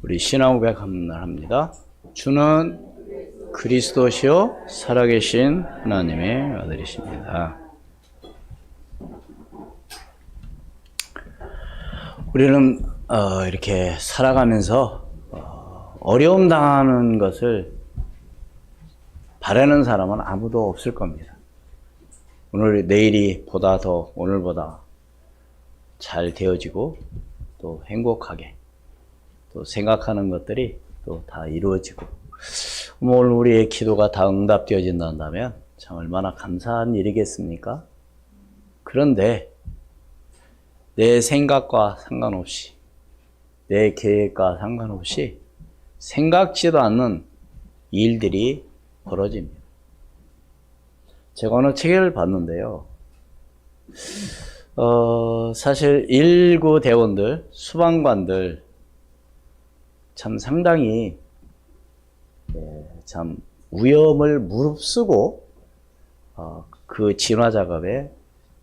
우리 신앙 고백 한번 합니다. 주는 그리스도시요 살아계신 하나님의 아들이십니다. 우리는 이렇게 살아가면서 어려움 당하는 것을 바라는 사람은 아무도 없을 겁니다. 내일이 보다 더 오늘보다 잘 되어지고 또 행복하게 또 생각하는 것들이 또 다 이루어지고 오늘 우리의 기도가 다 응답되어진다면 참 얼마나 감사한 일이겠습니까? 그런데 내 생각과 상관없이 내 계획과 상관없이 생각지도 않는 일들이 벌어집니다. 제가 어느 책을 봤는데요. 사실 일구 대원들, 수방관들 참 상당히 참 위험을 무릅쓰고 그 진화 작업에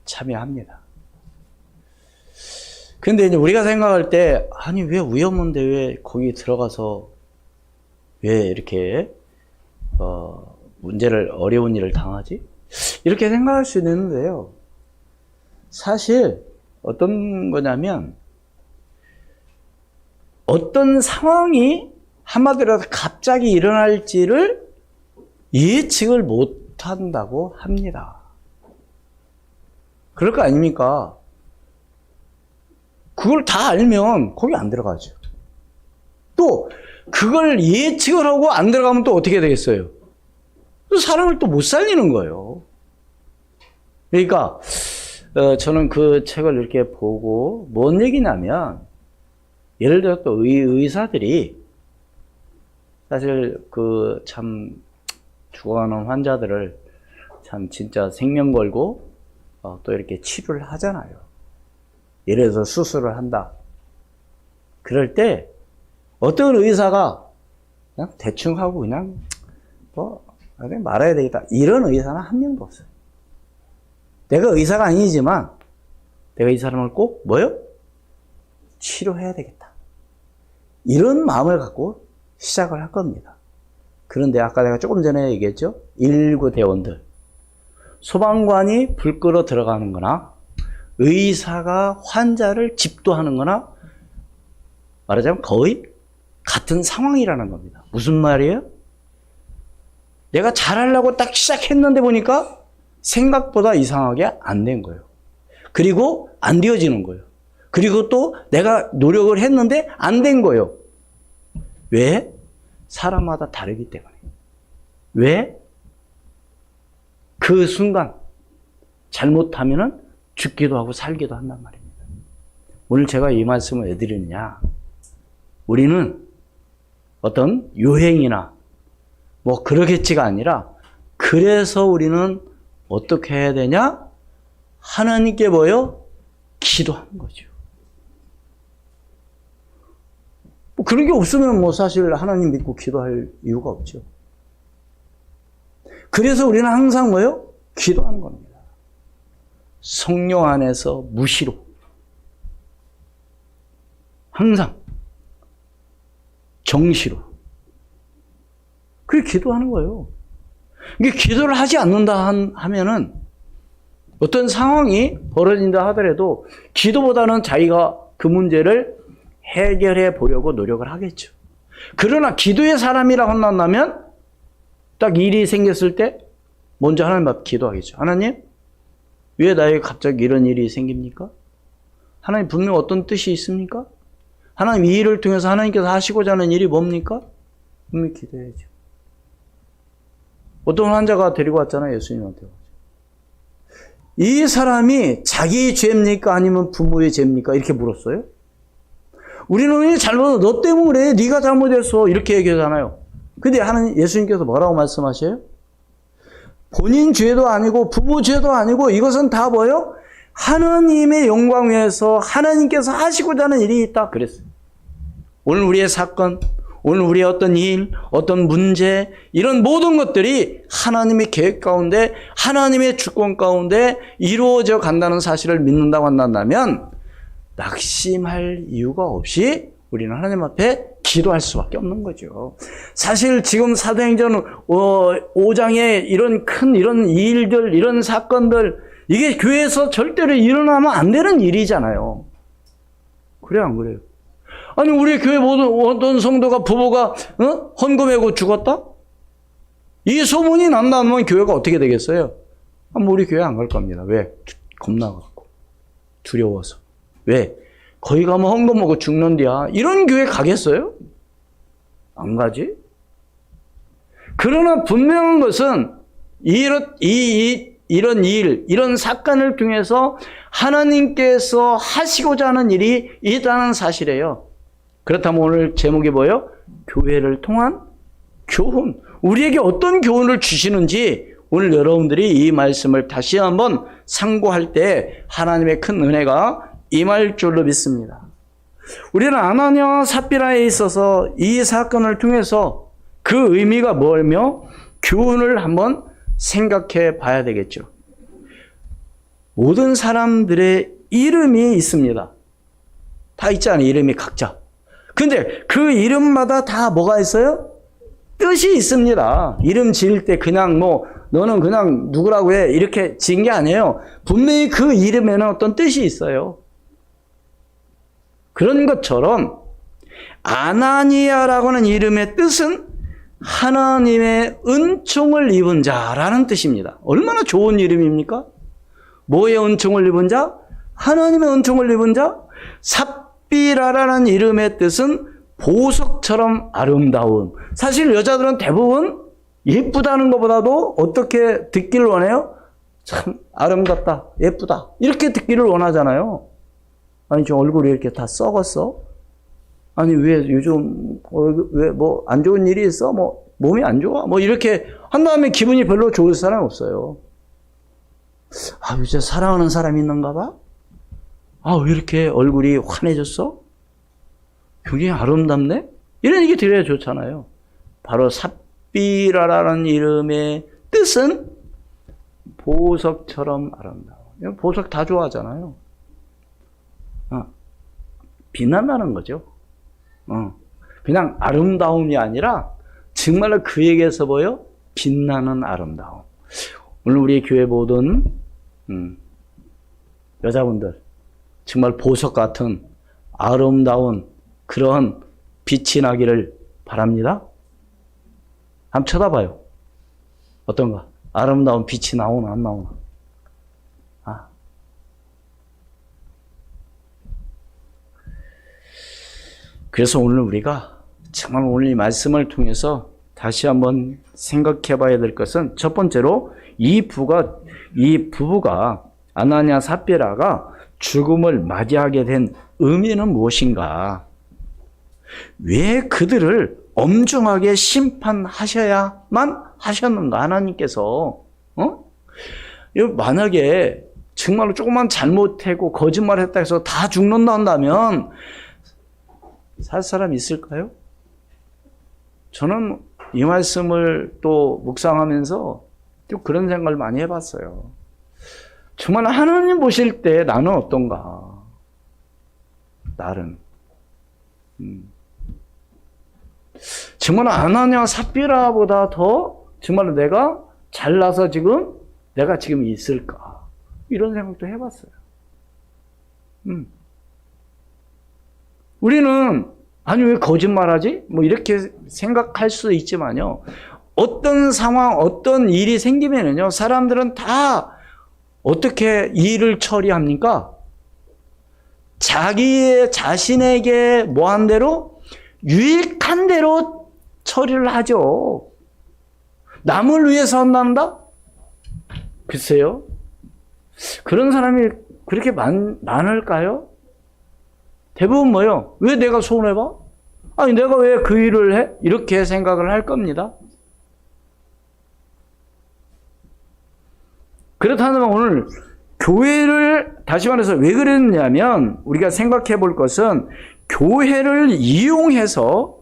참여합니다. 근데 이제 우리가 생각할 때 아니 왜 위험한데 왜 거기 들어가서 왜 이렇게 어려운 일을 당하지? 이렇게 생각할 수 있는데요. 사실 어떤 거냐면 어떤 상황이 한마디로 갑자기 일어날지를 예측을 못한다고 합니다. 그럴 거 아닙니까? 그걸 다 알면 거기 안 들어가죠. 또 그걸 예측을 하고 안 들어가면 또 어떻게 되겠어요? 또 사람을 또 못 살리는 거예요. 그러니까 저는 그 책을 이렇게 보고 뭔 얘기냐면 예를 들어 또 의사들이 사실 그 참 죽어가는 환자들을 참 진짜 생명 걸고 또 이렇게 치료를 하잖아요. 예를 들어서 수술을 한다. 그럴 때 어떤 의사가 그냥 대충 하고 그냥 말아야 되겠다. 이런 의사는 한 명도 없어요. 내가 의사가 아니지만 내가 이 사람을 꼭 치료해야 되겠다. 이런 마음을 갖고 시작을 할 겁니다. 그런데 아까 내가 조금 전에 얘기했죠? 일구 대원들. 소방관이 불 끄러 들어가는 거나 의사가 환자를 집도하는 거나 말하자면 거의 같은 상황이라는 겁니다. 무슨 말이에요? 내가 잘하려고 딱 시작했는데 보니까 생각보다 이상하게 안 된 거예요. 그리고 안 되어지는 거예요. 그리고 또 내가 노력을 했는데 안 된 거예요. 왜? 사람마다 다르기 때문에. 왜? 그 순간 잘못하면은 죽기도 하고 살기도 한단 말입니다. 오늘 제가 이 말씀을 왜 드리느냐? 우리는 어떤 요행이나 그러겠지가 아니라 그래서 우리는 어떻게 해야 되냐? 하나님께 기도하는 거죠. 그런 게 없으면 사실 하나님 믿고 기도할 이유가 없죠. 그래서 우리는 항상 기도하는 겁니다. 성령 안에서 무시로. 항상 정시로. 그렇게 기도하는 거예요. 이게 기도를 하지 않는다 하면은 어떤 상황이 벌어진다 하더라도 기도보다는 자기가 그 문제를 해결해 보려고 노력을 하겠죠. 그러나 기도의 사람이라고 한다면 딱 일이 생겼을 때 먼저 하나님 앞에 기도하겠죠. 하나님, 왜 나에게 갑자기 이런 일이 생깁니까? 하나님 분명 어떤 뜻이 있습니까? 하나님 이 일을 통해서 하나님께서 하시고자 하는 일이 뭡니까? 분명히 기도해야죠. 어떤 환자가 데리고 왔잖아요. 예수님한테. 이 사람이 자기 죄입니까? 아니면 부모의 죄입니까? 이렇게 물었어요. 우리는 잘못해서 너 때문에 그래. 네가 잘못했어. 이렇게 얘기하잖아요. 근데 예수님께서 뭐라고 말씀하셔요? 본인 죄도 아니고 부모 죄도 아니고 이것은 다 하나님의 영광 위해서 하나님께서 하시고자 하는 일이 있다. 그랬어요. 오늘 우리의 사건, 오늘 우리의 어떤 일, 어떤 문제, 이런 모든 것들이 하나님의 계획 가운데, 하나님의 주권 가운데 이루어져 간다는 사실을 믿는다고 한다면 낙심할 이유가 없이 우리는 하나님 앞에 기도할 수밖에 없는 거죠. 사실 지금 사도행전 5장에 이런 일들, 이런 사건들, 이게 교회에서 절대로 일어나면 안 되는 일이잖아요. 그래요, 안 그래요? 아니, 우리 교회 모든 어떤 성도가 부부가 헌금하고 죽었다? 이 소문이 난다면 교회가 어떻게 되겠어요? 우리 교회 안 갈 겁니다. 왜? 겁나갖고. 두려워서. 왜? 거기 가면 헌금 먹고 죽는디야. 이런 교회 가겠어요? 안 가지? 그러나 분명한 것은 이런 일, 이런 사건을 통해서 하나님께서 하시고자 하는 일이 있다는 사실이에요. 그렇다면 오늘 제목이 뭐예요? 교회를 통한 교훈. 우리에게 어떤 교훈을 주시는지 오늘 여러분들이 이 말씀을 다시 한번 상고할 때 하나님의 큰 은혜가 임할 줄로 믿습니다. 우리는 아나니아와 삽비라에 있어서 이 사건을 통해서 그 의미가 뭐며 교훈을 한번 생각해 봐야 되겠죠. 모든 사람들의 이름이 있습니다. 다 있잖아요. 이름이 각자. 근데 그 이름마다 다 뭐가 있어요? 뜻이 있습니다. 이름 지을 때 그냥 너는 그냥 누구라고 해 이렇게 지은 게 아니에요. 분명히 그 이름에는 어떤 뜻이 있어요. 그런 것처럼 아나니아라고 하는 이름의 뜻은 하나님의 은총을 입은 자라는 뜻입니다. 얼마나 좋은 이름입니까? 뭐의 은총을 입은 자? 하나님의 은총을 입은 자? 삽비라라는 이름의 뜻은 보석처럼 아름다운. 사실 여자들은 대부분 예쁘다는 것보다도 어떻게 듣기를 원해요? 참 아름답다, 예쁘다 이렇게 듣기를 원하잖아요. 아니 저 얼굴이 이렇게 다 썩었어? 아니 왜 요즘 왜 뭐 안 좋은 일이 있어? 뭐 몸이 안 좋아? 뭐 이렇게 한 다음에 기분이 별로 좋을 사람이 없어요. 아 요새 사랑하는 사람이 있는가 봐? 아 왜 이렇게 얼굴이 환해졌어? 굉장히 아름답네? 이런 얘기 들어야 좋잖아요. 바로 삽비라라는 이름의 뜻은 보석처럼 아름다워. 보석 다 좋아하잖아요. 빛난다는 거죠. 그냥 아름다움이 아니라 정말로 그에게서 보여 빛나는 아름다움. 오늘 우리 교회 모든 여자분들 정말 보석 같은 아름다운 그런 빛이 나기를 바랍니다. 한번 쳐다봐요. 어떤가? 아름다운 빛이 나오나 안 나오나? 그래서 오늘 우리가 정말 오늘 이 말씀을 통해서 다시 한번 생각해 봐야 될 것은 첫 번째로 이 부부가 아나니아 삽비라가 죽음을 맞이하게 된 의미는 무엇인가? 왜 그들을 엄중하게 심판하셔야만 하셨는가? 하나님께서 만약에 정말로 조금만 잘못하고 거짓말했다 해서 다 죽는다 한다면 살 사람이 있을까요? 저는 이 말씀을 또 묵상하면서 또 그런 생각을 많이 해봤어요. 정말 하나님 보실 때 나는 어떤가? 나는 정말 아나니아 삽비라보다 더 정말로 내가 잘나서 내가 지금 있을까? 이런 생각도 해봤어요. 우리는 아니 왜 거짓말하지? 뭐 이렇게 생각할 수도 있지만요. 어떤 상황, 어떤 일이 생기면은요, 사람들은 다 어떻게 일을 처리합니까? 자신에게 뭐한 대로 유익한 대로 처리를 하죠. 남을 위해서 한단다? 글쎄요. 그런 사람이 그렇게 많을까요? 대부분 뭐예요? 왜 내가 손해봐? 아니 내가 왜 그 일을 해? 이렇게 생각을 할 겁니다. 그렇다면 오늘 교회를 다시 말해서 왜 그랬냐면 우리가 생각해 볼 것은 교회를 이용해서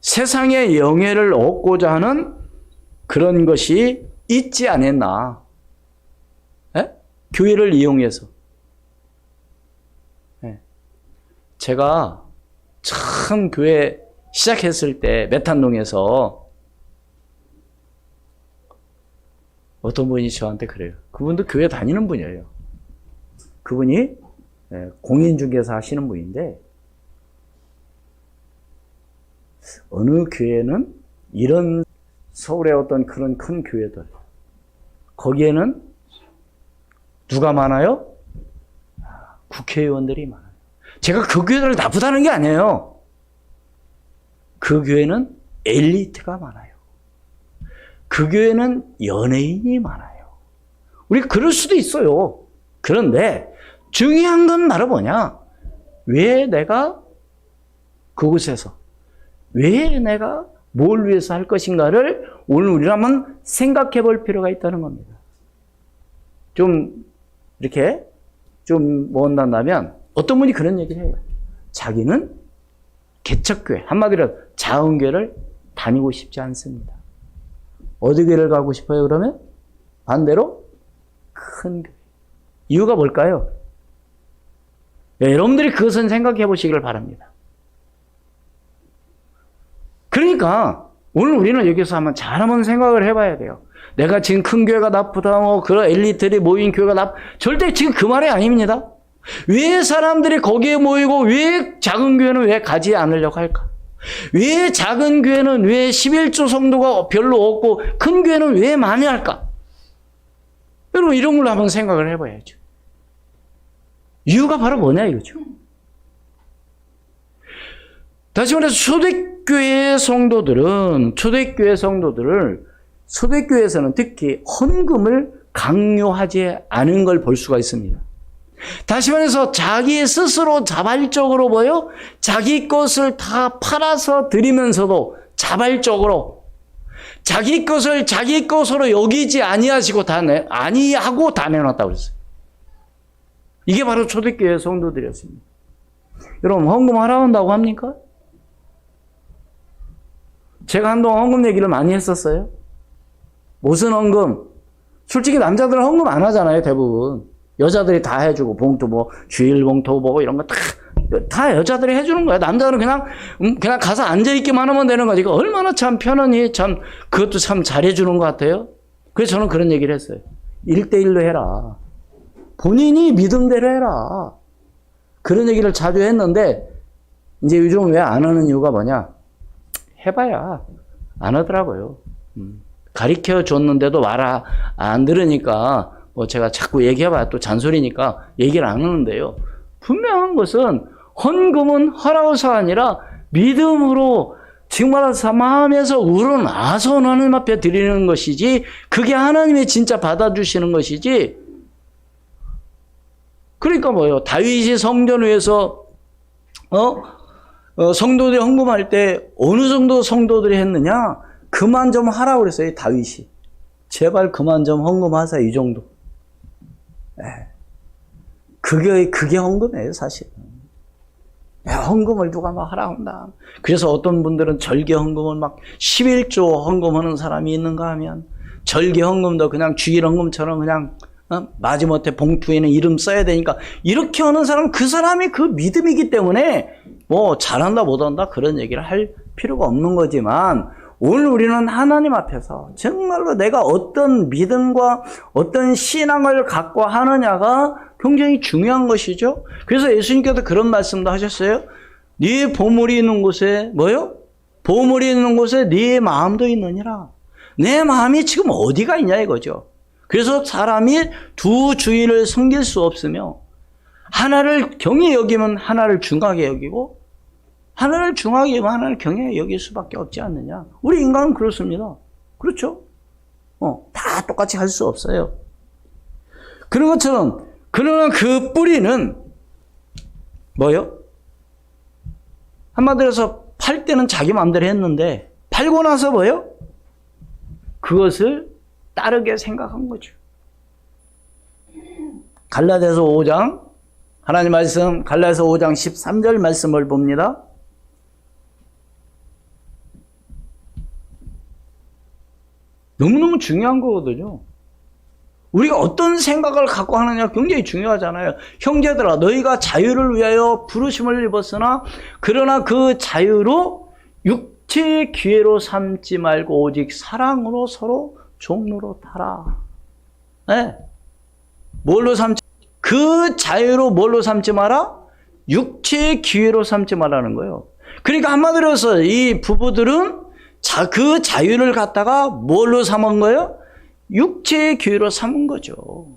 세상의 영예를 얻고자 하는 그런 것이 있지 않았나? 에? 교회를 이용해서. 제가 참 교회 시작했을 때 메탄동에서 어떤 분이 저한테 그래요. 그분도 교회 다니는 분이에요. 그분이 공인중개사 하시는 분인데 어느 교회는 이런 서울의 어떤 그런 큰 교회들 거기에는 누가 많아요? 국회의원들이 많아요. 제가 그 교회를 나쁘다는 게 아니에요. 그 교회는 엘리트가 많아요. 그 교회는 연예인이 많아요. 우리 그럴 수도 있어요. 그런데 중요한 건 바로 뭐냐? 왜 내가 그곳에서 왜 내가 뭘 위해서 할 것인가를 오늘 우리는 한번 생각해 볼 필요가 있다는 겁니다. 좀 이렇게 좀 뭔다면 어떤 분이 그런 얘기를 해요. 자기는 개척교회, 한마디로 자은교회를 다니고 싶지 않습니다. 어디 교회를 가고 싶어요, 그러면? 반대로 큰 교회. 이유가 뭘까요? 여러분들이 그것은 생각해 보시기를 바랍니다. 그러니까 오늘 우리는 여기서 한번 생각을 해봐야 돼요. 내가 지금 큰 교회가 나쁘다, 그런 엘리트들이 모인 교회가 절대 지금 그 말이 아닙니다. 왜 사람들이 거기에 모이고 왜 작은 교회는 왜 가지 않으려고 할까? 왜 작은 교회는 왜 11조 성도가 별로 없고 큰 교회는 왜 많이 할까? 여러분 이런 걸로 한번 생각을 해봐야죠. 이유가 바로 뭐냐 이거죠. 다시 말해서 초대교회 성도들은 초대교회에서는 특히 헌금을 강요하지 않은 걸 볼 수가 있습니다. 다시 말해서 자기 스스로 자발적으로 자기 것을 다 팔아서 드리면서도 자발적으로 자기 것을 자기 것으로 여기지 아니하고 다 내놨다고 그랬어요. 이게 바로 초대교회 성도들이었습니다. 여러분 헌금하라 한다고 합니까? 제가 한동안 헌금 얘기를 많이 했었어요. 무슨 헌금? 솔직히 남자들은 헌금 안 하잖아요, 대부분. 여자들이 다 해주고, 봉투 주일 봉투 이런 거 다 여자들이 해주는 거야. 남자들은 그냥 가서 앉아있기만 하면 되는 거지. 얼마나 참 편안히, 그것도 참 잘해주는 것 같아요. 그래서 저는 그런 얘기를 했어요. 1대1로 해라. 본인이 믿음대로 해라. 그런 얘기를 자주 했는데, 이제 요즘 왜 안 하는 이유가 뭐냐? 해봐야 안 하더라고요. 가르쳐 줬는데도 안 들으니까 제가 자꾸 얘기해봐야 또 잔소리니까 얘기를 안 하는데요. 분명한 것은 헌금은 허라고서 아니라 믿음으로 정말 마음에서 우러나서 하나님 앞에 드리는 것이지 그게 하나님이 진짜 받아주시는 것이지. 그러니까 다윗이 성전 위에서 성도들이 헌금할 때 어느 정도 성도들이 했느냐? 그만 좀 하라고 그랬어요, 다윗이. 제발 그만 좀 헌금하자, 이 정도. 그게 헌금이에요, 사실. 헌금을 누가 하라고 한다. 그래서 어떤 분들은 절개 헌금은 11조 헌금하는 사람이 있는가 하면, 절개 헌금도 그냥 주일 헌금처럼 그냥, 마지못해 봉투에는 이름 써야 되니까, 이렇게 하는 사람은 그 사람이 그 믿음이기 때문에, 잘한다 못한다 그런 얘기를 할 필요가 없는 거지만 오늘 우리는 하나님 앞에서 정말로 내가 어떤 믿음과 어떤 신앙을 갖고 하느냐가 굉장히 중요한 것이죠. 그래서 예수님께서 그런 말씀도 하셨어요. 네 보물이 있는 곳에 보물이 있는 곳에 네 마음도 있느니라. 내 마음이 지금 어디가 있냐 이거죠. 그래서 사람이 두 주인을 섬길 수 없으며 하나를 경히 여기면 하나를 중하게 여기고 하나를 중하게 여기면 하나를 경히 여길 수밖에 없지 않느냐. 우리 인간은 그렇습니다. 그렇죠? 다 똑같이 할 수 없어요. 그런 것처럼 그러나 그 뿌리는 한마디로 해서 팔 때는 자기 마음대로 했는데 팔고 나서 그것을 따르게 생각한 거죠. 갈라디아서 5장 하나님 말씀 갈라디아서 5장 13절 말씀을 봅니다. 너무너무 중요한 거거든요. 우리가 어떤 생각을 갖고 하느냐 굉장히 중요하잖아요. 형제들아, 너희가 자유를 위하여 부르심을 입었으나 그러나 그 자유로 육체의 기회로 삼지 말고 오직 사랑으로 서로 종로로 타라. 네. 뭘로 삼지? 그 자유로 뭘로 삼지 마라? 육체의 기회로 삼지 말라는 거예요. 그러니까 한마디로 해서 이 부부들은 그 자유를 갖다가 뭘로 삼은 거예요? 육체의 기회로 삼은 거죠.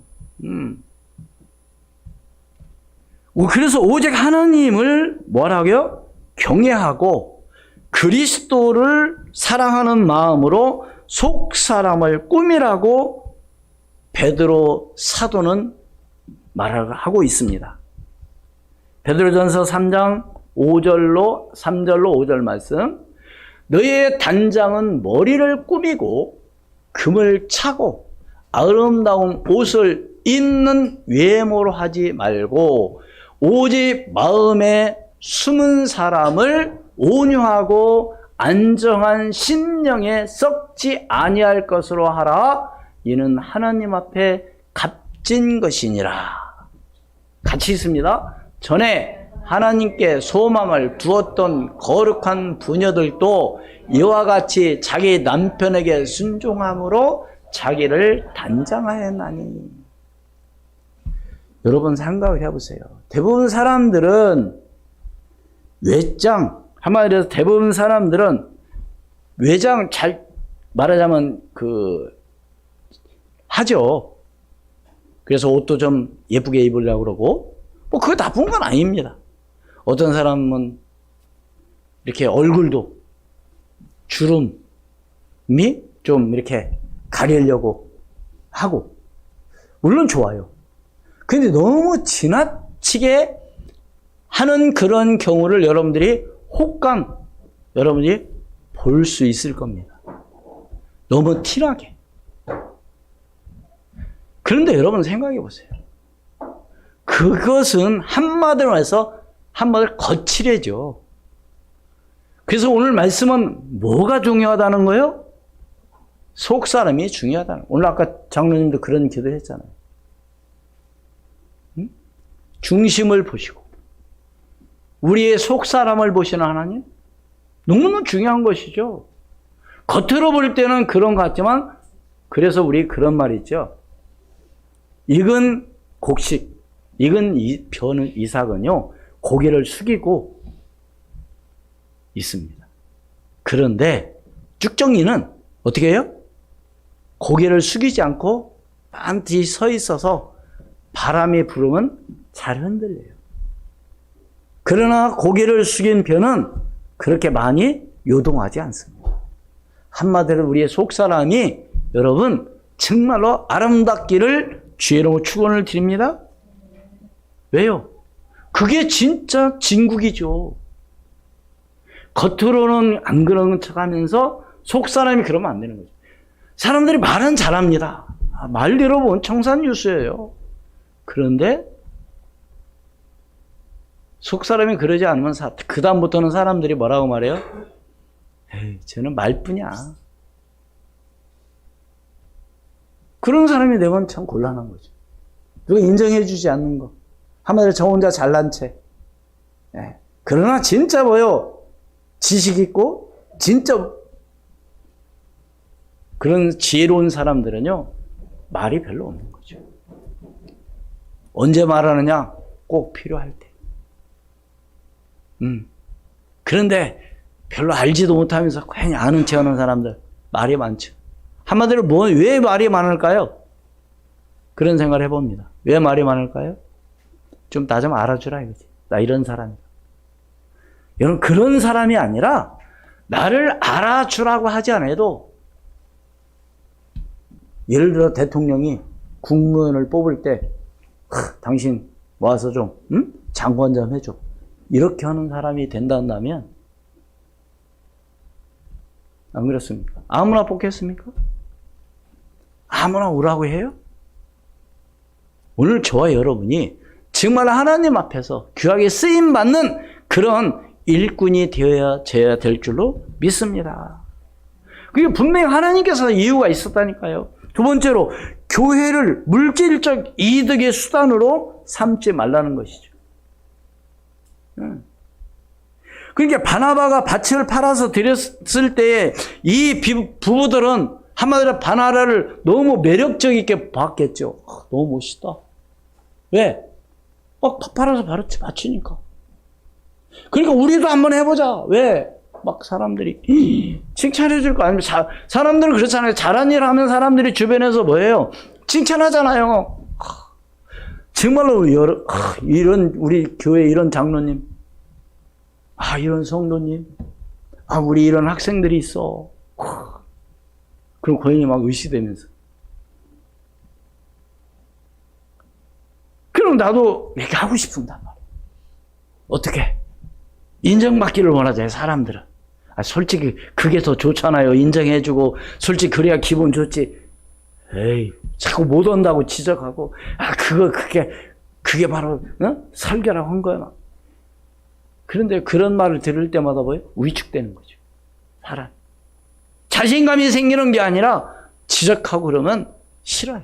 그래서 오직 하나님을 뭐라고요? 경외하고 그리스도를 사랑하는 마음으로 속 사람을 꾸미라고 베드로 사도는 말을 하고 있습니다. 베드로전서 3장 5절로 3절로 5절 말씀. 너희의 단장은 머리를 꾸미고 금을 차고 아름다운 옷을 입는 외모로 하지 말고 오직 마음에 숨은 사람을 온유하고 안정한 심령에 썩지 아니할 것으로 하라. 이는 하나님 앞에 값진 것이니라. 같이 있습니다. 전에 하나님께 소망을 두었던 거룩한 부녀들도 이와 같이 자기 남편에게 순종함으로 자기를 단장하였나니. 여러분 생각을 해보세요. 대부분 사람들은 외장, 한마디로 해서 대부분 사람들은 외장 잘 말하자면 하죠. 그래서 옷도 좀 예쁘게 입으려고 그러고, 뭐 그거 나쁜 건 아닙니다. 어떤 사람은 이렇게 얼굴도 주름이 좀 이렇게 가리려고 하고, 물론 좋아요. 근데 너무 지나치게 하는 그런 경우를 여러분들이 혹간 여러분이 볼 수 있을 겁니다. 너무 티나게. 그런데 여러분 생각해 보세요. 그것은 한마디로 해서 한마디로 거칠해져. 그래서 오늘 말씀은 뭐가 중요하다는 거예요? 속 사람이 중요하다는 거예요. 오늘 아까 장로님도 그런 기도 했잖아요. 응? 중심을 보시고 우리의 속 사람을 보시는 하나님, 너무너무 중요한 것이죠. 겉으로 볼 때는 그런 것 같지만, 그래서 우리 그런 말이 있죠. 익은 곡식, 익은 이삭은요, 고개를 숙이고 있습니다. 그런데 쭉정이는 어떻게 해요? 고개를 숙이지 않고 반드시 서 있어서 바람이 불으면 잘 흔들려요. 그러나 고개를 숙인 벼는 그렇게 많이 요동하지 않습니다. 한마디로 우리의 속사람이 여러분 정말로 아름답기를 주의 이름으로 축원을 드립니다. 왜요? 그게 진짜 진국이죠. 겉으로는 안 그런 척하면서 속사람이 그러면 안 되는 거죠. 사람들이 말은 잘합니다. 말 들어보면 청산유수예요. 그런데 속사람이 그러지 않으면 그 다음부터는 사람들이 뭐라고 말해요? 에이, 쟤는 말뿐이야. 그런 사람이 되면 참 곤란한 거죠. 누가 인정해 주지 않는 거. 한마디로 저 혼자 잘난 채. 예. 그러나 진짜 뭐요? 지식 있고 진짜 그런 지혜로운 사람들은요, 말이 별로 없는 거죠. 언제 말하느냐? 꼭 필요할 때. 그런데 별로 알지도 못하면서 괜히 아는 체 하는 사람들, 말이 많죠. 한마디로 왜 말이 많을까요? 그런 생각을 해봅니다. 왜 말이 많을까요? 좀 나 좀 알아주라 이거지. 나 이런 사람이다. 여러분, 그런 사람이 아니라 나를 알아주라고 하지 않아도, 예를 들어 대통령이 국무원을 뽑을 때 당신 모아서 좀 장관 좀 해줘. 이렇게 하는 사람이 된다면 안 그렇습니까? 아무나 뽑겠습니까? 아무나 오라고 해요? 오늘 저와 여러분이 정말 하나님 앞에서 귀하게 쓰임받는 그런 일꾼이 되어야 될 줄로 믿습니다. 그게 분명히 하나님께서 이유가 있었다니까요. 두 번째로 교회를 물질적 이득의 수단으로 삼지 말라는 것이죠. 그러니까 바나바가 밭을 팔아서 드렸을 때에 이 부부들은 한마디로 바나바를 너무 매력적이게 봤겠죠. 너무 멋있다. 왜? 막 팔아서 바치니까. 그러니까 우리도 한번 해보자. 왜? 막 사람들이 칭찬해 줄 거 아니면 사람들은 그렇잖아요. 잘한 일 하면 사람들이 주변에서 뭐예요? 칭찬하잖아요. 정말로 이런 우리 교회 이런 장로님, 이런 성도님, 우리 이런 학생들이 있어. 그럼 고인이 막 의시되면서. 그럼 나도 이렇게 하고 싶은단 말이야. 어떻게? 인정받기를 원하잖아요, 사람들은. 솔직히 그게 더 좋잖아요. 인정해주고 솔직히 그래야 기분 좋지. 에이, 자꾸 못 온다고 지적하고 그게 바로 설교라고 한 거야. 그런데 그런 말을 들을 때마다 뭐예요? 위축되는 거죠. 사람. 자신감이 생기는 게 아니라 지적하고 그러면 싫어요.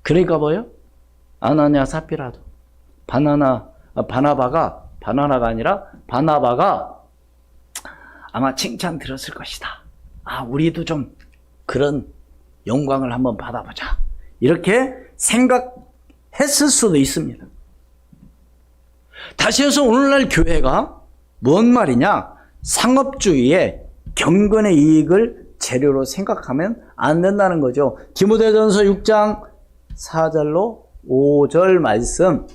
그러니까 뭐예요? 아나냐 사피라도 바나바가 아니라 바나바가 아마 칭찬 들었을 것이다. 우리도 좀 그런 영광을 한번 받아보자. 이렇게 생각했을 수도 있습니다. 다시 해서 오늘날 교회가 뭔 말이냐? 상업주의에 경건의 이익을 재료로 생각하면 안 된다는 거죠. 디모데전서 6장 4절로 5절 말씀.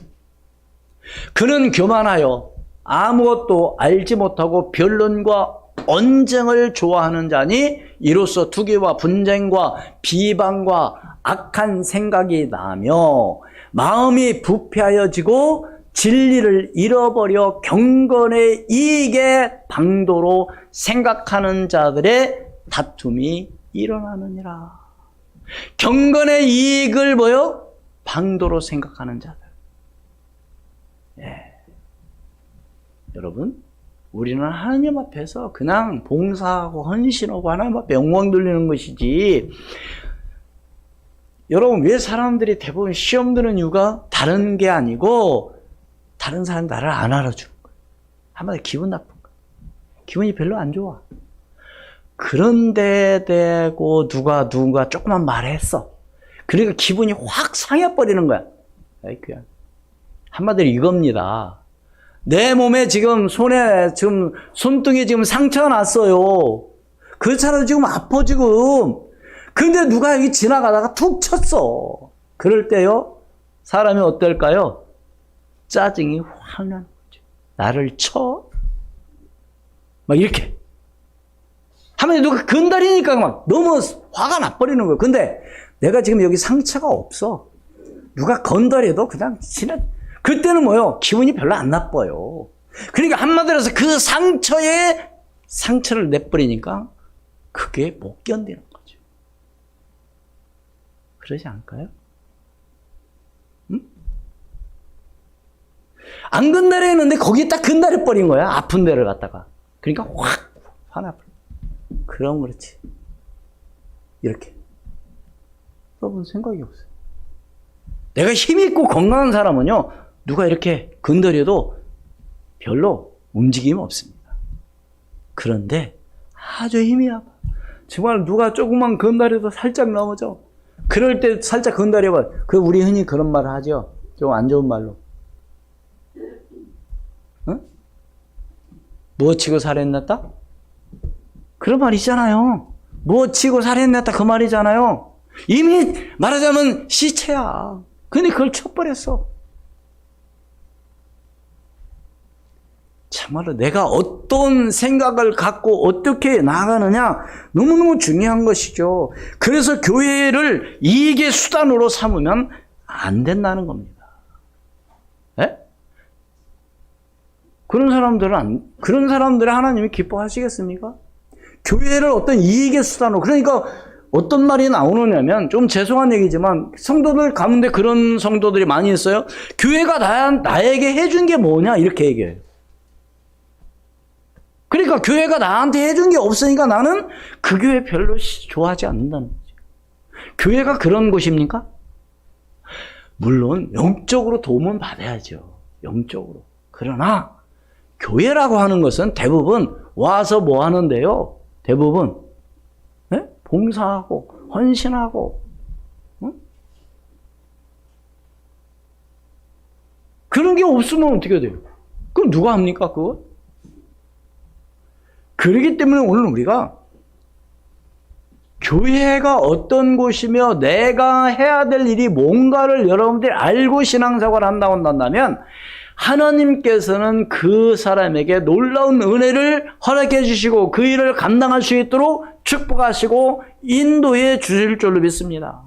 그는 교만하여 아무것도 알지 못하고 변론과 언쟁을 좋아하는 자니 이로써 투기와 분쟁과 비방과 악한 생각이 나며 마음이 부패하여지고 진리를 잃어버려 경건의 이익에 방도로 생각하는 자들의 다툼이 일어나느니라. 경건의 이익을 뭐요? 방도로 생각하는 자들. 여러분, 우리는 하나님 앞에서 그냥 봉사하고 헌신하고 하나님 앞에 영광 돌리는 것이지. 여러분, 왜 사람들이 대부분 시험 드는 이유가 다른 게 아니고 다른 사람이 나를 안 알아주는 거예요. 한마디로 기분 나쁜 거예요. 기분이 별로 안 좋아. 그런데 대고 누가 조금만 말했어. 그러니까 기분이 확 상해버리는 거야. 아이쿠야. 한마디로 이겁니다. 내 몸에 지금 손등에 지금 상처가 났어요. 그렇잖아요. 지금 아파 지금. 근데 누가 여기 지나가다가 툭 쳤어. 그럴 때요, 사람이 어떨까요? 짜증이 확 나는 거죠. 나를 쳐? 막 이렇게. 하면 누가 건드리니까 막 너무 화가 나버리는 거예요. 근데 내가 지금 여기 상처가 없어. 누가 건드려도 그냥 그때는 뭐예요? 기분이 별로 안 나빠요. 그러니까 한마디로 해서 그 상처에 상처를 내버리니까 그게 못 견디는 거죠. 그러지 않을까요? 응? 안 건드려 했는데 거기에 딱 건드려 버린 거야. 아픈 데를 갖다가. 그러니까 확 화나버려. 그럼 그렇지. 이렇게. 여러분 생각이 없어요. 내가 힘있고 건강한 사람은요, 누가 이렇게 건드려도 별로 움직임이 없습니다. 그런데 아주 힘이 아파. 정말 누가 조금만 건드려도 살짝 넘어져. 그럴 때 살짝 건드려봐. 우리 흔히 그런 말을 하죠. 좀 안 좋은 말로. 응? 뭐 치고 살했났다? 그런 말 있잖아요. 뭐 치고 살했났다 그 말이잖아요. 이미 말하자면 시체야. 근데 그걸 쳐버렸어. 참말로 내가 어떤 생각을 갖고 어떻게 나가느냐 너무너무 중요한 것이죠. 그래서 교회를 이익의 수단으로 삼으면 안 된다는 겁니다. 에? 그런 사람들을 하나님이 기뻐하시겠습니까? 교회를 어떤 이익의 수단으로, 그러니까 어떤 말이 나오느냐면, 좀 죄송한 얘기지만 성도들 가운데 그런 성도들이 많이 있어요. 교회가 나에게 해준 게 뭐냐 이렇게 얘기해요. 그러니까 교회가 나한테 해준 게 없으니까 나는 그 교회 별로 좋아하지 않는다는 거죠. 교회가 그런 곳입니까? 물론 영적으로 도움은 받아야죠. 영적으로. 그러나 교회라고 하는 것은 대부분 와서 뭐 하는데요? 대부분 네? 봉사하고 헌신하고 그런 게 없으면 어떻게 돼요? 그럼 누가 합니까, 그거? 그렇기 때문에 오늘 우리가 교회가 어떤 곳이며 내가 해야 될 일이 뭔가를 여러분들이 알고 신앙생활을 한다고 한다면 하나님께서는 그 사람에게 놀라운 은혜를 허락해 주시고 그 일을 감당할 수 있도록 축복하시고 인도해 주실 줄로 믿습니다.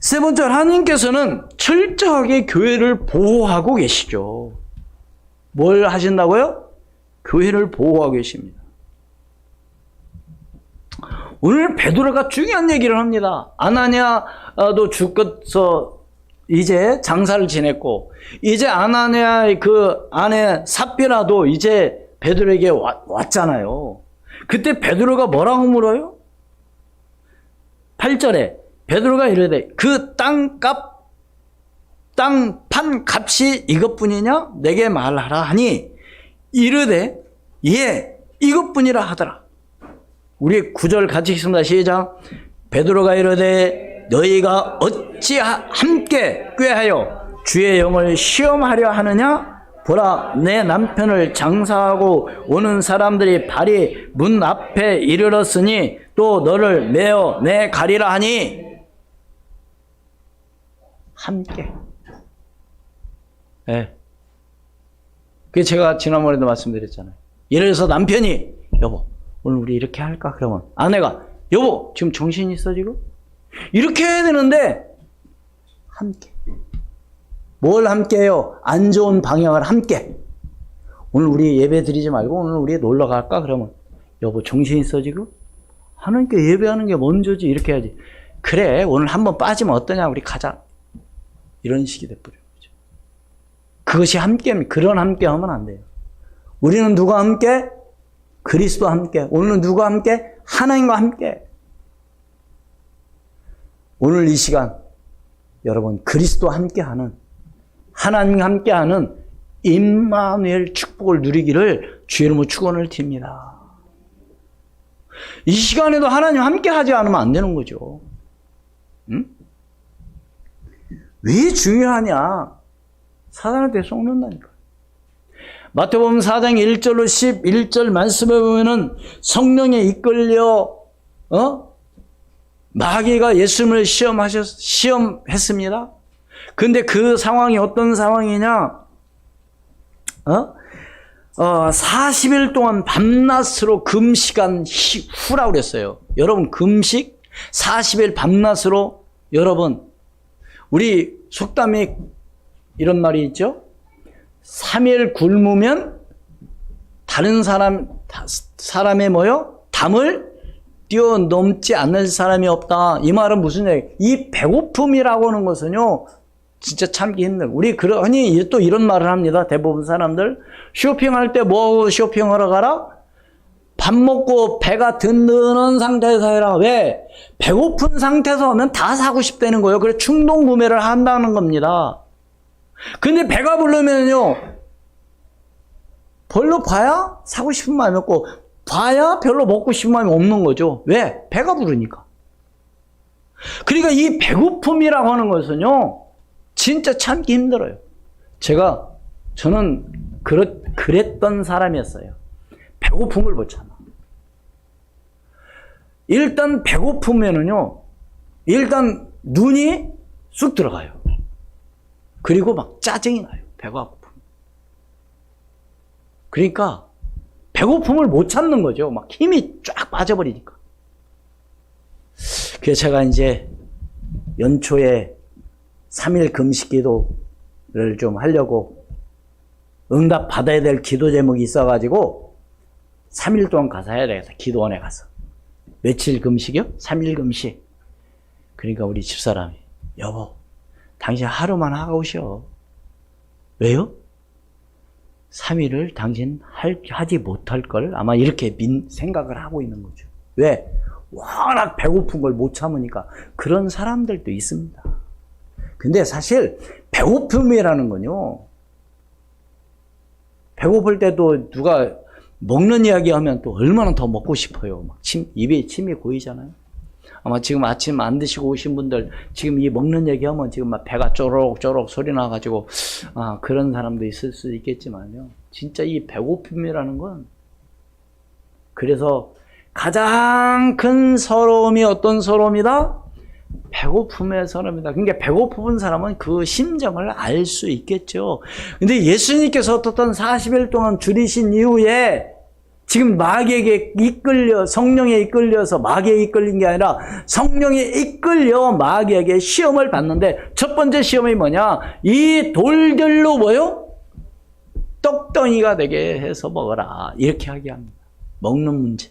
세 번째, 하나님께서는 철저하게 교회를 보호하고 계시죠. 뭘 하신다고요? 교회를 보호하고 계십니다. 오늘 베드로가 중요한 얘기를 합니다. 아나니아도 죽어서 이제 장사를 지냈고 이제 아나니아의 그 아내 삽비라도 이제 베드로에게 왔잖아요. 그때 베드로가 뭐라고 물어요? 8절에 베드로가 이르되 그 땅판 값이 이것뿐이냐? 내게 말하라 하니 이르되 예 이것뿐이라 하더라. 우리 9절 같이 읽습니다. 시작. 베드로가 이르되 너희가 어찌 함께 꾀하여 주의 영을 시험하려 하느냐? 보라 내 남편을 장사하고 오는 사람들이 발이 문 앞에 이르렀으니 또 너를 메어 내 가리라 하니 함께. 네. 그게 제가 지난번에도 말씀드렸잖아요. 예를 들어서 남편이 여보 오늘 우리 이렇게 할까? 그러면 아내가 여보 지금 정신 있어 지금? 이렇게 해야 되는데 함께. 뭘 함께 해요? 안 좋은 방향을 함께. 오늘 우리 예배 드리지 말고 오늘 우리 놀러 갈까? 그러면 여보 정신 있어 지금? 하나님께 예배하는 게 먼저지. 이렇게 해야지. 그래 오늘 한번 빠지면 어떠냐 우리 가자. 이런 식이 돼버려요. 그것이 함께입니다. 그런 함께 하면 안 돼요. 우리는 누가 함께? 그리스도와 함께. 오늘은 누가 함께? 하나님과 함께. 오늘 이 시간 여러분 그리스도와 함께하는 하나님과 함께하는 임마누엘 축복을 누리기를 주의 이름으로 축원을 드립니다. 이 시간에도 하나님 함께하지 않으면 안 되는 거죠. 응? 왜 중요하냐? 사단한테 속는다니까. 마태복음 4장 1절로 11절 말씀에 보면은 성령에 이끌려 마귀가 예수님을 시험했습니다. 근데 그 상황이 어떤 상황이냐? 40일 동안 밤낮으로 금식한 후라고 그랬어요. 여러분 금식 40일 밤낮으로 여러분 우리 속담에 이런 말이 있죠. 3일 굶으면 다른 사람의 뭐요? 담을 뛰어넘지 않을 사람이 없다. 이 말은 무슨 얘기? 이 배고픔이라고 하는 것은요, 진짜 참기 힘들어요. 우리 그러니 또 이런 말을 합니다. 대부분 사람들 쇼핑할 때 뭐하고 쇼핑하러 가라? 밥 먹고 배가 든든한 상태에서 해라. 왜? 배고픈 상태에서 하면 다 사고 싶다는 거예요. 그래서 충동 구매를 한다는 겁니다. 근데 배가 부르면요, 별로 봐야 사고 싶은 마음이 없고, 봐야 별로 먹고 싶은 마음이 없는 거죠. 왜? 배가 부르니까. 그러니까 이 배고픔이라고 하는 것은요, 진짜 참기 힘들어요. 저는 그랬던 사람이었어요. 배고픔을 못 참아. 일단 배고프면은요, 일단 눈이 쑥 들어가요. 그리고 막 짜증이 나요. 배가 고프면. 그러니까 배고픔을 못 참는 거죠. 막 힘이 쫙 빠져버리니까. 그래서 제가 이제 연초에 3일 금식 기도를 좀 하려고 응답 받아야 될 기도 제목이 있어가지고 3일 동안 가서 해야 되겠다. 기도원에 가서. 며칠 금식이요? 3일 금식. 그러니까 우리 집사람이 여보 당신 하루만 하고 오셔. 왜요? 3일을 당신 하지 못할 걸 아마 이렇게 생각을 하고 있는 거죠. 왜? 워낙 배고픈 걸 못 참으니까 그런 사람들도 있습니다. 근데 사실 배고픔이라는 건요, 배고플 때도 누가 먹는 이야기 하면 또 얼마나 더 먹고 싶어요. 막 입에 침이 고이잖아요. 아마 지금 아침 안 드시고 오신 분들 지금 이 먹는 얘기 하면 지금 막 배가 쪼록쪼록 소리 나가지고 그런 사람도 있을 수 있겠지만요. 진짜 이 배고픔이라는 건, 그래서 가장 큰 서러움이 어떤 서러움이다? 배고픔의 서러움이다. 그러니까 배고픈 사람은 그 심정을 알 수 있겠죠. 근데 예수님께서 어떻든 40일 동안 줄이신 이후에 지금 마귀에게 성령에 이끌려서 마귀에 이끌린 게 아니라 성령에 이끌려 마귀에게 시험을 받는데, 첫 번째 시험이 뭐냐? 이 돌들로 뭐요? 떡덩이가 되게 해서 먹어라. 이렇게 하게 합니다. 먹는 문제.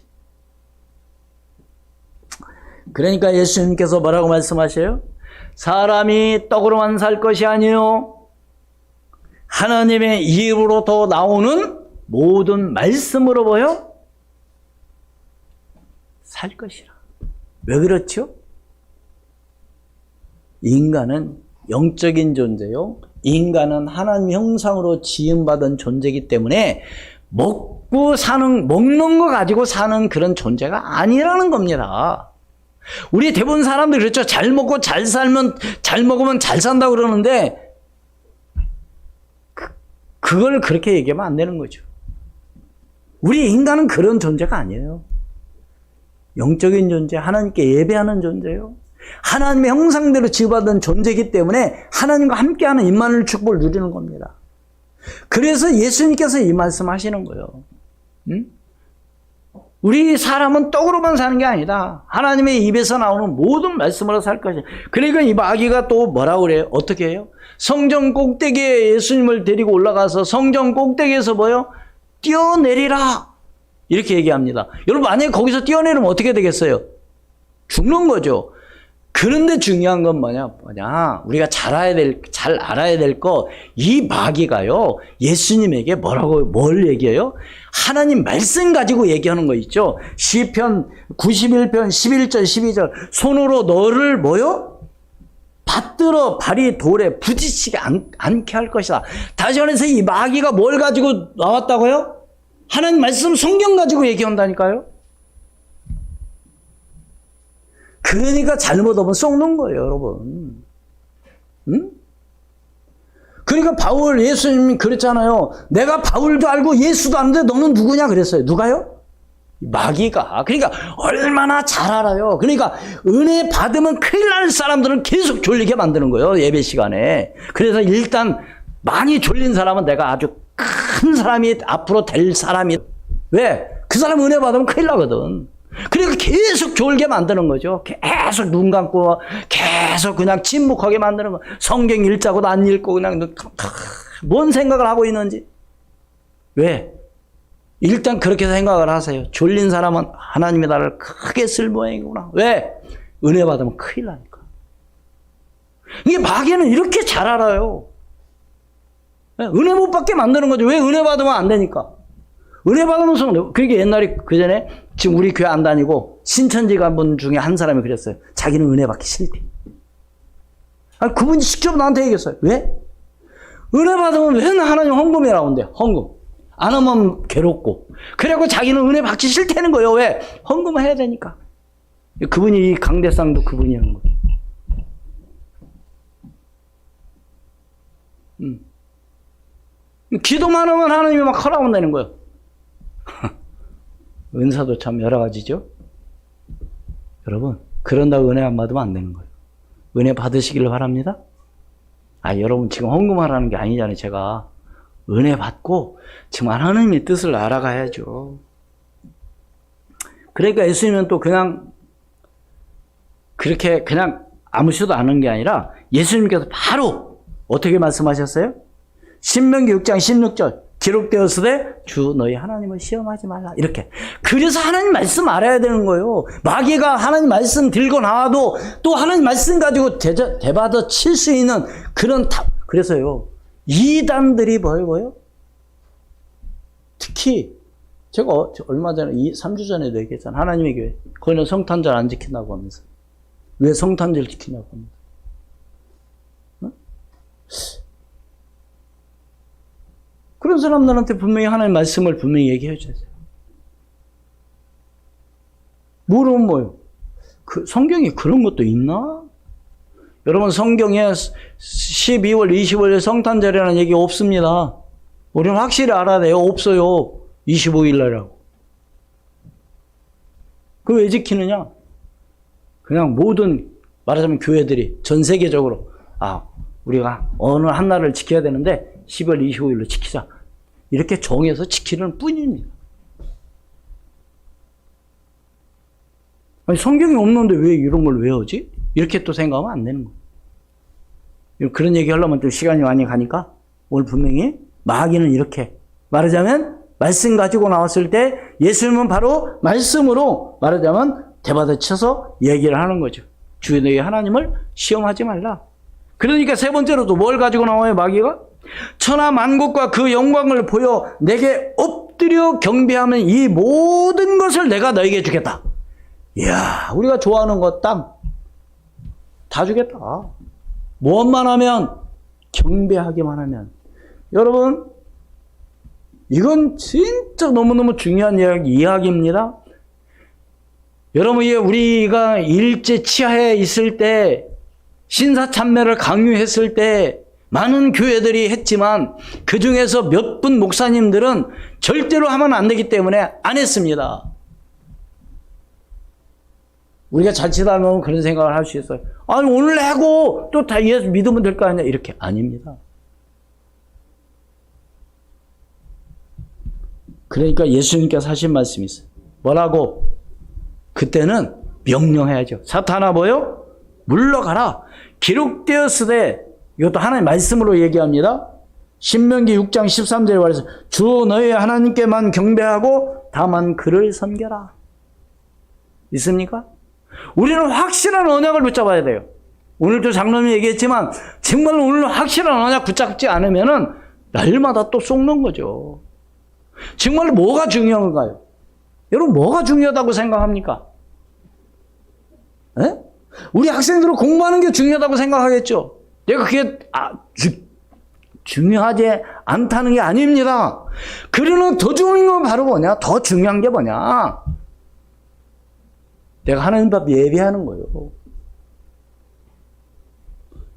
그러니까 예수님께서 뭐라고 말씀하셔요? 사람이 떡으로만 살 것이 아니요, 하나님의 입으로부터 나오는 모든 말씀으로 뭐요? 살 것이라. 왜 그렇죠? 인간은 영적인 존재요, 인간은 하나님 형상으로 지음받은 존재이기 때문에 먹는 거 가지고 사는 그런 존재가 아니라는 겁니다. 우리 대부분 사람들 그렇죠. 잘 먹고 잘 살면, 잘 먹으면 잘 산다고 그러는데, 그걸 그렇게 얘기하면 안 되는 거죠. 우리 인간은 그런 존재가 아니에요. 영적인 존재, 하나님께 예배하는 존재요, 하나님의 형상대로 지어받은 존재이기 때문에 하나님과 함께하는 임마누엘 축복을 누리는 겁니다. 그래서 예수님께서 이 말씀 하시는 거예요. 응? 우리 사람은 떡으로만 사는 게 아니다. 하나님의 입에서 나오는 모든 말씀으로 살 것이야. 그러니까 이 마귀가 또 뭐라고 그래요? 어떻게 해요? 성전 꼭대기에 예수님을 데리고 올라가서 성전 꼭대기에서 뭐요? 뛰어내리라. 이렇게 얘기합니다. 여러분, 만약에 거기서 뛰어내리면 어떻게 되겠어요? 죽는 거죠. 그런데 중요한 건 뭐냐? 우리가 잘 알아야 될 거, 이 마귀가요, 예수님에게 뭘 얘기해요? 하나님 말씀 가지고 얘기하는 거 있죠? 시편 91편 11절 12절, 손으로 너를 뭐요? 받들어 발이 돌에 부딪히게 않게 할 것이다. 다시 말해서 이 마귀가 뭘 가지고 나왔다고요? 하나님 말씀, 성경 가지고 얘기한다니까요? 그러니까 잘못하면 썩는 거예요, 여러분. 응? 그러니까 예수님이 그랬잖아요. 내가 바울도 알고 예수도 아는데 너는 누구냐 그랬어요. 누가요? 마귀가. 그러니까 얼마나 잘 알아요. 그러니까 은혜 받으면 큰일 날 사람들은 계속 졸리게 만드는 거예요, 예배 시간에. 그래서 일단 많이 졸린 사람은 내가 아주 큰 사람이 앞으로 될 사람이, 왜? 그 사람 은혜 받으면 큰일 나거든. 그러니까 계속 졸게 만드는 거죠. 계속 눈 감고 계속 그냥 침묵하게 만드는 거. 성경 읽자고도 안 읽고 그냥 뭔 생각을 하고 있는지. 왜? 일단 그렇게 생각을 하세요. 졸린 사람은 하나님이 나를 크게 쓸 모양이구나. 왜? 은혜 받으면 큰일 나니까. 이게 마귀는 이렇게 잘 알아요. 은혜 못 받게 만드는 거죠. 왜? 은혜 받으면 안 되니까. 은혜 받으면서, 그게 옛날에 그전에 지금 우리 교회 안 다니고 신천지 간 분 중에 한 사람이 그랬어요. 자기는 은혜 받기 싫대. 그분이 직접 나한테 얘기했어요. 왜? 은혜 받으면 맨날 하나님 헌금이 나온대. 헌금. 안 하면 괴롭고. 그래갖고 자기는 은혜 받기 싫다는 거예요. 왜? 헌금을 해야 되니까. 그분이, 이 강대상도 그분이 하는 거예요. 기도만 하면 하나님이 막 허락한다는 거예요. 은사도 참 여러 가지죠. 여러분, 그런다고 은혜 안 받으면 안 되는 거예요. 은혜 받으시기를 바랍니다. 여러분 지금 헌금하라는 게 아니잖아요. 제가 은혜 받고 지금 하나님의 뜻을 알아가야죠. 그러니까 예수님은 또 그냥 그렇게 그냥 아무 시도 안 한 게 아니라 예수님께서 바로 어떻게 말씀하셨어요? 신명기 6장 16절 기록되었으되 주 너희 하나님을 시험하지 말라. 이렇게. 그래서 하나님 말씀 알아야 되는 거예요. 마귀가 하나님 말씀 들고 나와도 또 하나님 말씀 가지고 대받아 칠 수 있는 그런 그래서요, 이단들이 뭐예요? 특히 제가 얼마 전에 3주 전에도 얘기했잖아요. 하나님의 교회. 거기는 성탄절 안 지킨다고 하면서. 왜 성탄절 지키냐고 합니다. 응? 그런 사람들한테 분명히 하나님의 말씀을 분명히 얘기해 줘야 돼요. 모르면 뭐요? 성경에 그런 것도 있나? 여러분, 성경에 12월, 20월 성탄절이라는 얘기 없습니다. 우리는 확실히 알아야 돼요. 없어요. 25일 날이라고. 그걸 왜 지키느냐? 그냥 모든, 말하자면 교회들이 전 세계적으로, 우리가 어느 한 날을 지켜야 되는데 10월 25일로 지키자. 이렇게 정해서 지키는 뿐입니다. 아니, 성경이 없는데 왜 이런 걸 외우지? 이렇게 또 생각하면 안 되는 거예요. 그런 얘기 하려면 또 시간이 많이 가니까 오늘 분명히 마귀는 이렇게 말하자면 말씀 가지고 나왔을 때 예수님은 바로 말씀으로 말하자면 대받아쳐서 얘기를 하는 거죠. 주의 너희 하나님을 시험하지 말라. 그러니까 세 번째로도 뭘 가지고 나와요, 마귀가? 천하 만국과 그 영광을 보여 내게 엎드려 경배하면 이 모든 것을 내가 너에게 주겠다. 이야, 우리가 좋아하는 것 땅 다 주겠다. 무엇만 하면? 경배하기만 하면. 여러분, 이건 진짜 너무너무 중요한 이야기입니다. 여러분, 우리가 일제 치하에 있을 때 신사참배를 강요했을 때 많은 교회들이 했지만 그 중에서 몇 분 목사님들은 절대로 하면 안 되기 때문에 안 했습니다. 우리가 자칫하면 그런 생각을 할 수 있어요. 아니, 오늘 하고 또 다 예수 믿으면 될 거 아니야. 이렇게 아닙니다. 그러니까 예수님께서 하신 말씀이 있어요. 뭐라고? 그때는 명령해야죠. 사탄아 뭐요? 물러가라. 기록되었으되, 이것도 하나님 말씀으로 얘기합니다. 신명기 6장 13절에 말해서 주 너희 하나님께만 경배하고 다만 그를 섬겨라. 있습니까? 우리는 확실한 언약을 붙잡아야 돼요. 오늘도 장로님이 얘기했지만 정말 오늘 확실한 언약 붙잡지 않으면은 날마다 또 속는 거죠. 정말 뭐가 중요한가요? 여러분, 뭐가 중요하다고 생각합니까? 에? 우리 학생들은 공부하는 게 중요하다고 생각하겠죠. 내가 그게 중요하지 않다는 게 아닙니다. 그러나 더 중요한 건 바로 뭐냐? 더 중요한 게 뭐냐? 내가 하나님 앞에 예배하는 거예요.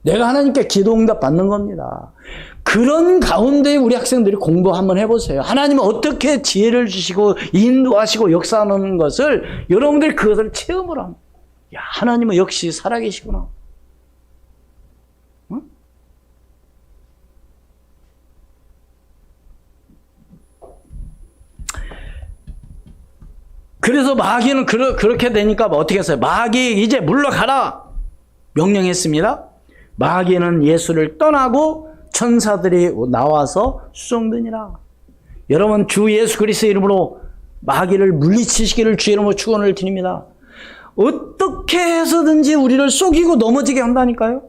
내가 하나님께 기도 응답 받는 겁니다. 그런 가운데 우리 학생들이 공부 한번 해보세요. 하나님은 어떻게 지혜를 주시고 인도하시고 역사하는 것을 여러분들이 그것을 체험을 합니다. 야, 하나님은 역시 살아계시구나. 응? 그래서 마귀는 그렇게 되니까 어떻게 했어요? 마귀 이제 물러가라 명령했습니다. 마귀는 예수를 떠나고 천사들이 나와서 수종드니라. 여러분, 주 예수 그리스도의 이름으로 마귀를 물리치시기를 주의 이름으로 축원을 드립니다. 어떻게 해서든지 우리를 속이고 넘어지게 한다니까요.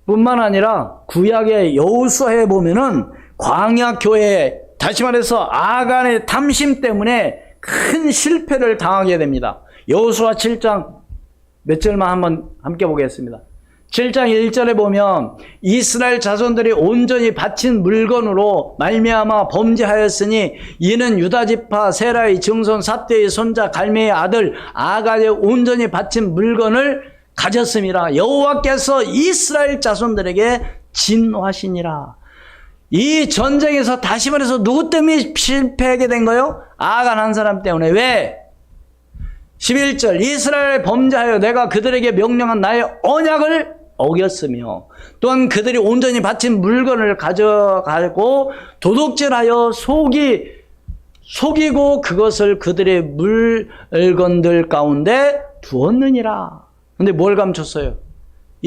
뿐만 아니라 구약의 여호수아에 보면은 광야 교회에, 다시 말해서 아간의 탐심 때문에 큰 실패를 당하게 됩니다. 여호수아 7장 몇 절만 한번 함께 보겠습니다. 7장 1절에 보면 이스라엘 자손들이 온전히 바친 물건으로 말미암아 범죄하였으니 이는 유다지파 세라의 증손 삿대의 손자 갈매의 아들 아간의 온전히 바친 물건을 가졌음이라. 여호와께서 이스라엘 자손들에게 진노하시니라. 이 전쟁에서 다시 말해서 누구 때문에 실패하게 된 거예요? 아간 한 사람 때문에. 왜? 11절 이스라엘 범죄하여 내가 그들에게 명령한 나의 언약을 어겼으며 또한 그들이 온전히 바친 물건을 가져가고 도둑질하여 속이고 그것을 그들의 물건들 가운데 두었느니라. 근데 뭘 감췄어요?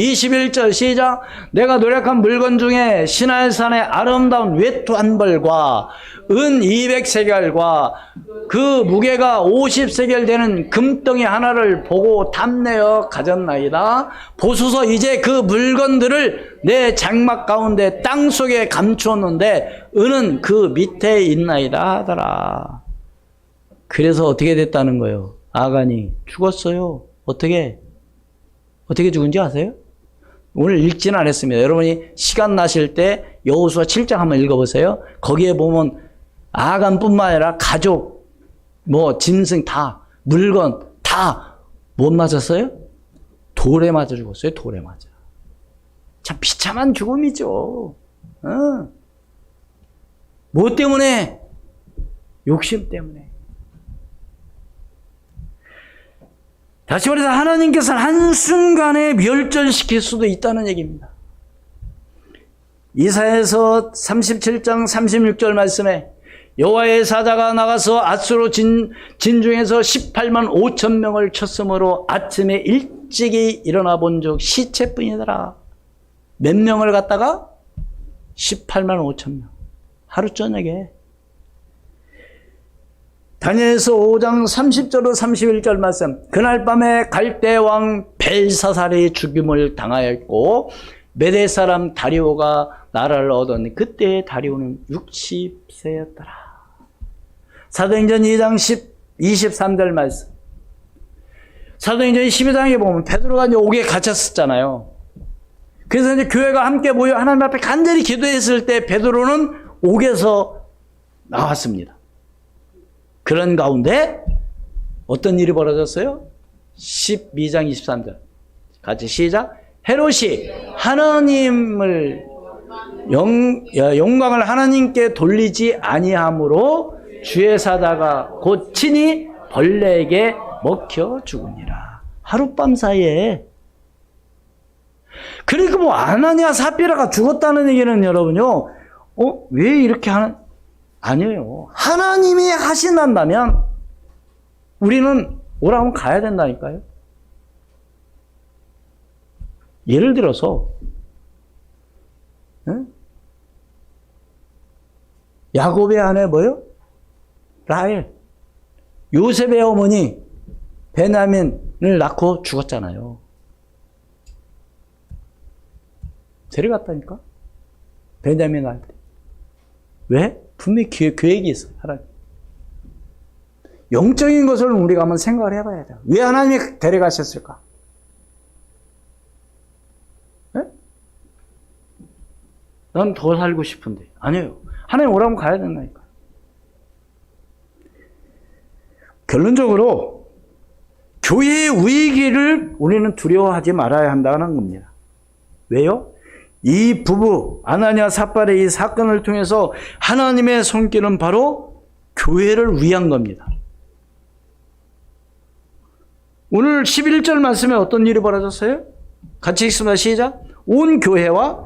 21절 시작. 내가 노력한 물건 중에 시나이산의 아름다운 외투 한 벌과 은 200세겔과 그 무게가 50세겔 되는 금덩이 하나를 보고 탐내어 가졌나이다. 보소서 이제 그 물건들을 내 장막 가운데 땅속에 감추었는데 은은 그 밑에 있나이다 하더라. 그래서 어떻게 됐다는 거예요? 아간이 죽었어요. 어떻게 죽은지 아세요? 오늘 읽지는 않았습니다. 여러분이 시간 나실 때 여호수아 7장 한번 읽어보세요. 거기에 보면 아간뿐만 아니라 가족, 짐승 다, 물건 다 못 맞았어요? 돌에 맞아 죽었어요. 돌에 맞아. 참 비참한 죽음이죠. 뭐 때문에? 욕심 때문에. 다시 말해서 하나님께서는 한순간에 멸절시킬 수도 있다는 얘기입니다. 이사야서 37장 36절 말씀에 여호와의 사자가 나가서 앗수로 진중에서 18만 5천 명을 쳤으므로 아침에 일찍이 일어나 본 적 시체뿐이더라. 몇 명을 갖다가? 18만 5천 명. 하루 저녁에. 다니엘서 5장 30절로 31절 말씀. 그날 밤에 갈대왕 벨사살이 죽임을 당하였고 메대 사람 다리오가 나라를 얻었니 그때 다리오는 60세였더라. 사도행전 2장 23절 말씀. 사도행전 12장에 보면 베드로가 이제 옥에 갇혔었잖아요. 그래서 이제 교회가 함께 모여 하나님 앞에 간절히 기도했을 때 베드로는 옥에서 나왔습니다. 그런 가운데 어떤 일이 벌어졌어요? 12장 23절. 같이 시작. 헤롯이 하나님을 영광을 하나님께 돌리지 아니함으로 주의 사자가 곧 친히 벌레에게 먹혀 죽으니라. 하룻밤 사이에. 그리고 아나니아 삽비라가 죽었다는 얘기는 여러분요. 왜 이렇게 하는? 아니에요. 하나님이 하신다면 우리는 오라면 가야 된다니까요. 예를 들어서 야곱의 아내 뭐요? 라헬. 요셉의 어머니 베냐민을 낳고 죽었잖아요. 데려갔다니까? 베냐민 낳을 때. 왜? 분명히 계획이 있어요. 하나님. 영적인 것을 우리가 한번 생각을 해봐야 돼요. 왜 하나님이 데려가셨을까? 네? 난 더 살고 싶은데. 아니에요. 하나님 오라면 가야 된다니까. 결론적으로 교회의 위기를 우리는 두려워하지 말아야 한다는 겁니다. 왜요? 이 부부 아나니아 삽발의 이 사건을 통해서 하나님의 손길은 바로 교회를 위한 겁니다. 오늘 11절 말씀에 어떤 일이 벌어졌어요? 같이 읽습니다. 시작. 온 교회와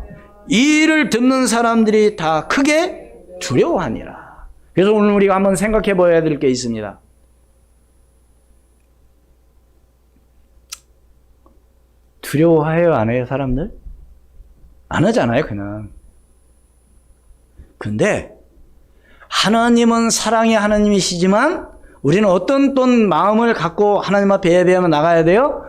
이 일을 듣는 사람들이 다 크게 두려워하니라. 그래서 오늘 우리가 한번 생각해 봐야 될 게 있습니다. 두려워해요, 안 해요, 사람들? 안 하잖아요, 그냥. 근데 하나님은 사랑의 하나님이시지만 우리는 어떤 또 마음을 갖고 하나님 앞에 예배하며 나가야 돼요?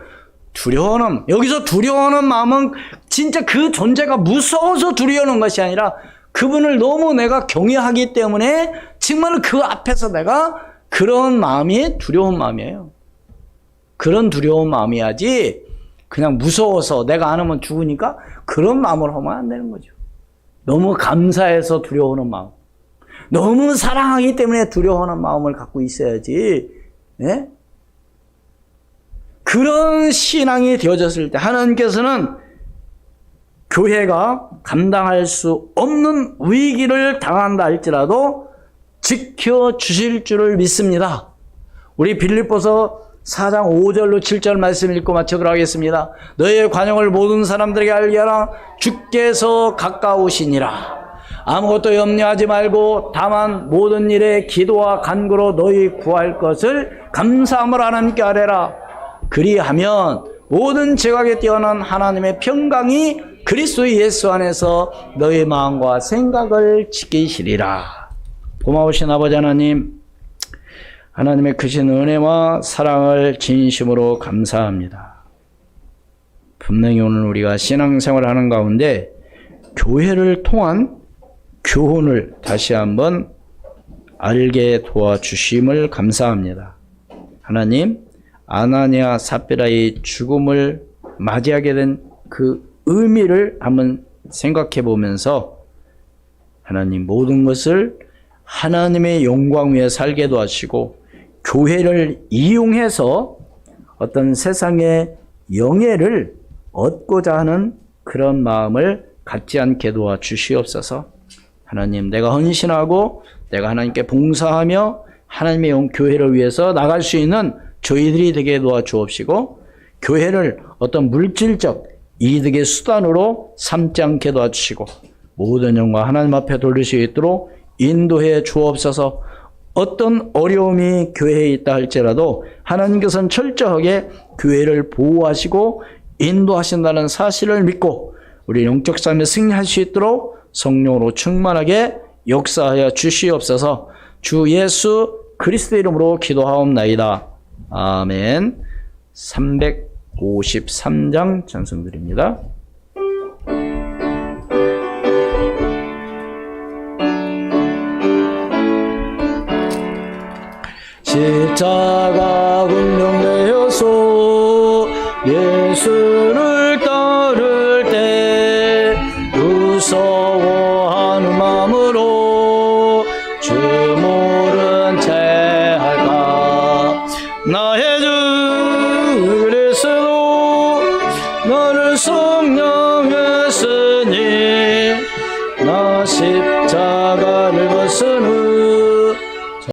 두려워하는. 여기서 두려워하는 마음은 진짜 그 존재가 무서워서 두려워하는 것이 아니라 그분을 너무 내가 경외하기 때문에 정말 그 앞에서 내가 그런 마음이 두려운 마음이에요. 그런 두려운 마음이야지 그냥 무서워서 내가 안 하면 죽으니까 그런 마음으로 하면 안 되는 거죠. 너무 감사해서 두려워하는 마음. 너무 사랑하기 때문에 두려워하는 마음을 갖고 있어야지. 예? 그런 신앙이 되어졌을 때 하나님께서는 교회가 감당할 수 없는 위기를 당한다 할지라도 지켜주실 줄을 믿습니다. 우리 빌립보서 4장 5절로 7절 말씀 읽고 마치도록 하겠습니다. 너희의 관용을 모든 사람들에게 알게 하라. 주께서 가까우시니라. 아무것도 염려하지 말고 다만 모든 일에 기도와 간구로 너희 구할 것을 감사함으로 하나님께 아뢰라. 그리하면 모든 지각에 뛰어난 하나님의 평강이 그리스도 예수 안에서 너희 마음과 생각을 지키시리라. 고마우신 아버지 하나님, 하나님의 크신 은혜와 사랑을 진심으로 감사합니다. 분명히 오늘 우리가 신앙생활을 하는 가운데 교회를 통한 교훈을 다시 한번 알게 도와주심을 감사합니다. 하나님, 아나니아 삽비라의 죽음을 맞이하게 된 그 의미를 한번 생각해 보면서 하나님 모든 것을 하나님의 영광 위에 살게 도와주시고 교회를 이용해서 어떤 세상의 영예를 얻고자 하는 그런 마음을 갖지 않게 도와주시옵소서. 하나님, 내가 헌신하고 내가 하나님께 봉사하며 하나님의 교회를 위해서 나갈 수 있는 저희들이 되게 도와주옵시고 교회를 어떤 물질적 이득의 수단으로 삼지 않게 도와주시고 모든 영광 하나님 앞에 돌릴 수 있도록 인도해 주옵소서. 어떤 어려움이 교회에 있다 할지라도 하나님께서는 철저하게 교회를 보호하시고 인도하신다는 사실을 믿고 우리 영적 삶에 승리할 수 있도록 성령으로 충만하게 역사하여 주시옵소서. 주 예수 그리스도 이름으로 기도하옵나이다. 아멘. 353장 찬송드립니다. 십자가 운명되어서 예수를 따를 때 무서워하는 마음으로 주 모른 채 할까. 나의 주